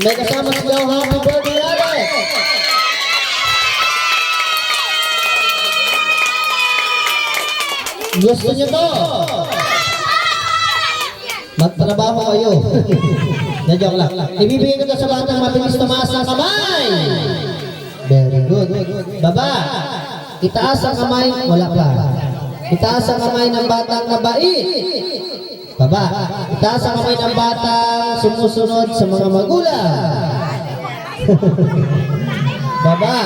May kasama sigaw, happy birthday, Alex! Gusto niyo to? Magtrabaho kayo. Na-joke lang. Ibibigay ko to sa batang mabilis tumaas ang kamay. Very good. Baba. Itaas ang kamay. Wala pa. Itaas ang kamay ng batang mabait. Baba. Itaas ang kamay ng batang sumusunod sa mga magulang. Baba.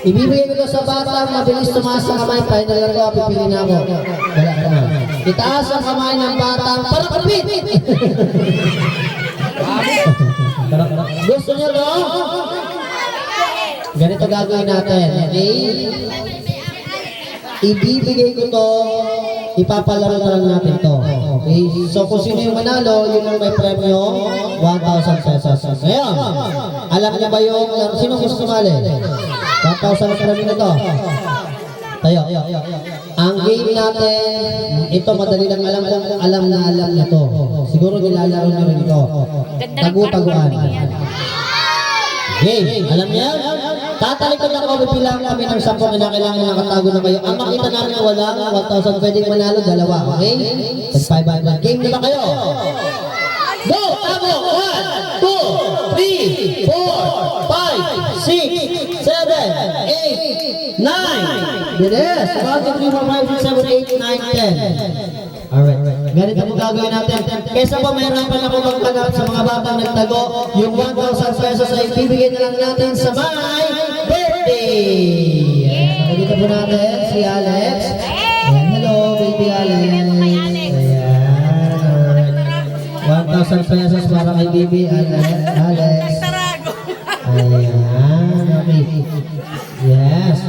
Ibibigay ko to sa batang mabilis tumaas ang kamay. Final ko, pipili na ako. Wala ka naman. Itaas ang kamay ng batang parakapit. Gusto niyo to? Ganito gagawin natin. Okay? Ibibigay ko to, ipapalaro na lang natin to. Okay? So kung sino yung manalo, yun ang may premyo, 1,000 pesos. Ngayon, alam niya ba yung, sino gusto sumali? 1,000 premyo na to. Tayo. Ang game natin, ito madali lang alam na to. Siguro nilalaro nyo rin ito. Tagu-taguan. Game, alam niya? Tatalikod ako, bibilang kami ng 10 na kailangan nakatago na kayo. Ang makita namin na wala, 1,000 pwedeng manalo, dalawa. Okay? Tag-500. Game na ba kayo? Go! Tago! 1, 2, 3, 4, 5, 6, 7, 8, 9. Bilis! 1, 2, 3, 4, 5, 6, 7, 8, 9, 10. Alright. Ganito mo gagawin natin. Kesa pa mayroon pa na po magtanggap sa mga batang nagtago, yung 1,000 pesos ay ibibigay na lang natin sa my birthday. Nakikita po natin si Alex. Ayan, hello baby Alex. Ayan. 1,000 pesos para kay baby Alex. Ayan. Okay. Yes.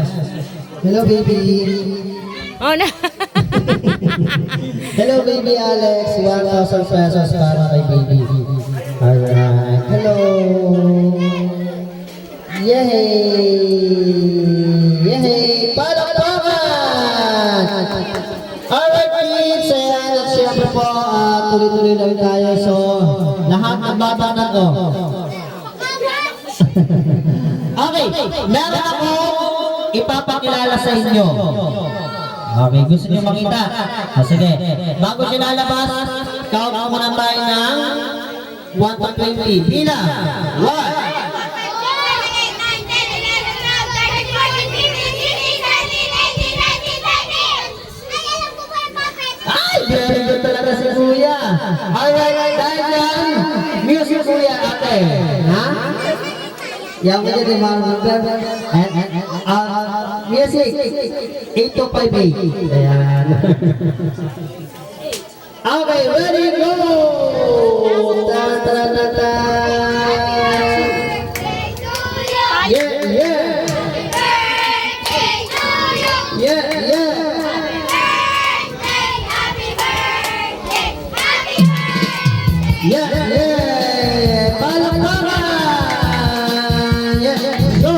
Hello baby. Oh no. Hello baby Alex, 1,000 pesos para kay baby. Alright, hello. Yay! Palakpakan! Alright kids, ayan at siyempre po, tuloy-tuloy lang tayo. So, lahat ng bata na to. Okay, meron ako ipapakilala sa inyo. Okay, gusto niyo makita? Sige. Bago siya lalabas, count muna tayo ng 1 to 20. Bilang. 1. Ay, very good talaga si Kuya. Alright, dahil yan, music Kuya ate. Ha? Yang aja di mana music 8258. Ayan. Okay, ready, go! Ta ta ta ta. Yeah. Palakpakan! Go!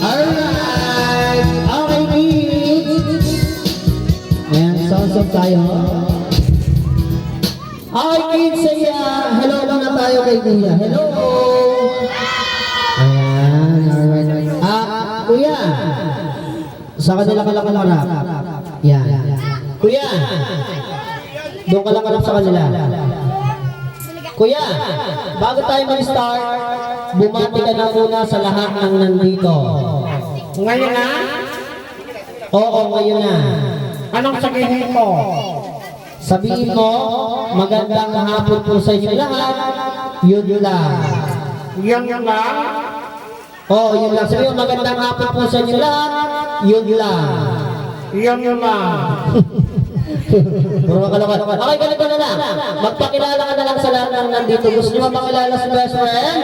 Alright! Okay, kids! Ayan, sonsok tayo. Okay, kids, hello muna tayo kay Kuya. Hello! Ayan, alright. Kuya, sa kanila ka lang harap. Yan. Kuya, doon ka lang harap sa kanila. Kuya, bago tayo mag-start, bumati ka na muna sa lahat ng nandito. Ngayon na? Oo, ngayon na. Anong sabihin mo? Sabihin mo, magandang hapon po sa inyo lahat. Yun lang. Yan lang? Oo, yun lang. Sabihin mo, magandang hapon po sa inyo lahat. Yun lang. Yan lang. Puro makalokan. Okay, ganito na lang. Magpakilala ka na lang sa lahat ng nandito. Gusto nyo mapakilala sa best friend?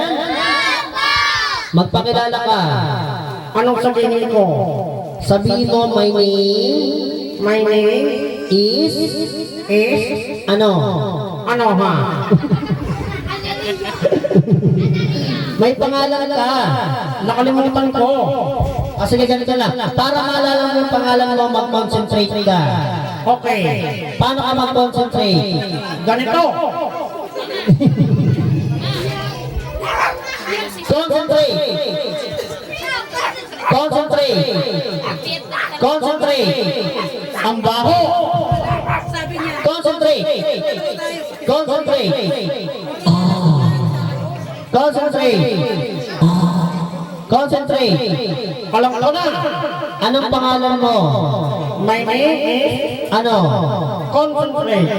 Magpakilala ka. Anong sabihin ko? Sabihin mo, my name My name is... is... Ano? Ano ha? May pangalan ka. Nakalimutan ko. Sige, ganito lang. Para maalala mo yung pangalan mo, mag-concentrate ka. Okay. Paano ka mag-concentrate? Ganito. Concentrate! Concentrate! Concentrate! Ang baho! Concentrate! Concentrate! Concentrate! Concentrate! Alam ko na. Anong pangalan mo? My name is Ano? Concentrate.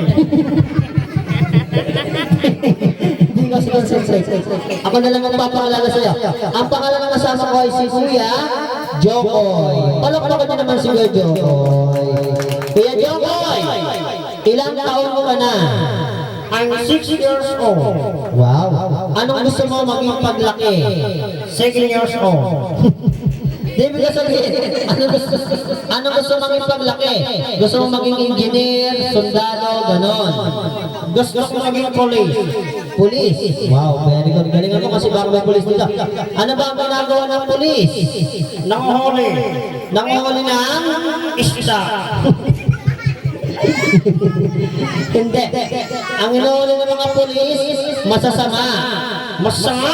Hindi kasi concentrate. Ako na lang ang papakilala sa'yo. Ang pangalan ng kasama ko ay si Kuya Jokoy. Palakpakan niyo naman si Kuya Jokoy. Kuya Jokoy! Ilang taon mo ka na? I'm 6 years old. Wow! Anong gusto mo maging paglaki? 7 years old. David ka sabihin, anong gusto maging paglaki? Gusto mo maging engineer, sundalo, ganon. Gusto ko maging police. Pulis. Wow, very good. Galingan mo kasi baka may pulis dito. Ano ba ang ginagawa ng pulis? Nanguhuli. Nanguhuli ng? Isda. Hindi. Ang inuhuli ng mga pulis, masasama. Masama.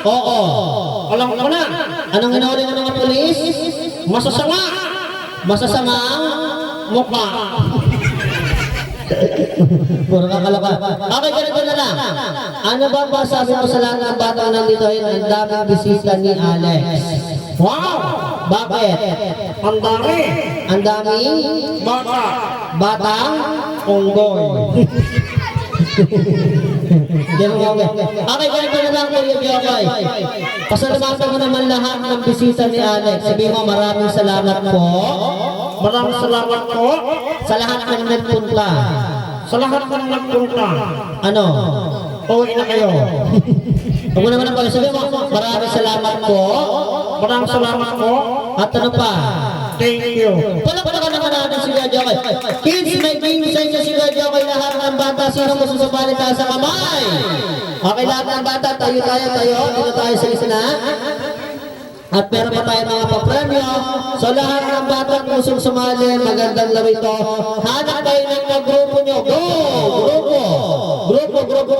Oo. Alam ko na. Anong inuhuli ng mga pulis? Masasama. Masasamang Mukha. puro kakaloka. Okay, ganito na lang. Ano ba ang masabi mo sa lahat ng bata nandito ay ang daming bisita ni Alex? Wow. Bakit? Ang dami. Ang daming Bata. batang Unggoy. Okay, ganito na lang Kuya Jokoy. Pasalamatan mo naman lahat ng bisita ni Alex. Sabi mo maraming salamat po Maraming salamat po sa lahat ng nagpunta. sa lahat ng nagpunta. Ano? Uwi na kayo. Huwag mo naman ang pag-sabi mo, maraming salamat po. Maraming salamat po. At ano pa? Thank you. Palakpakan naman natin si Kuya Jokoy. Kids, may game sa inyo si Kuya Jokoy. Lahat ng bata, sino mo susubali tayo sa kamay? Okay, lahat ng bata, tayo. Dito tayo sa isa na. At meron pa tayo mga papremyo. So lahat ng bata pusong sumali, magandang laro ito. Hanap kayo ng grupo nyo. Go! Grupo!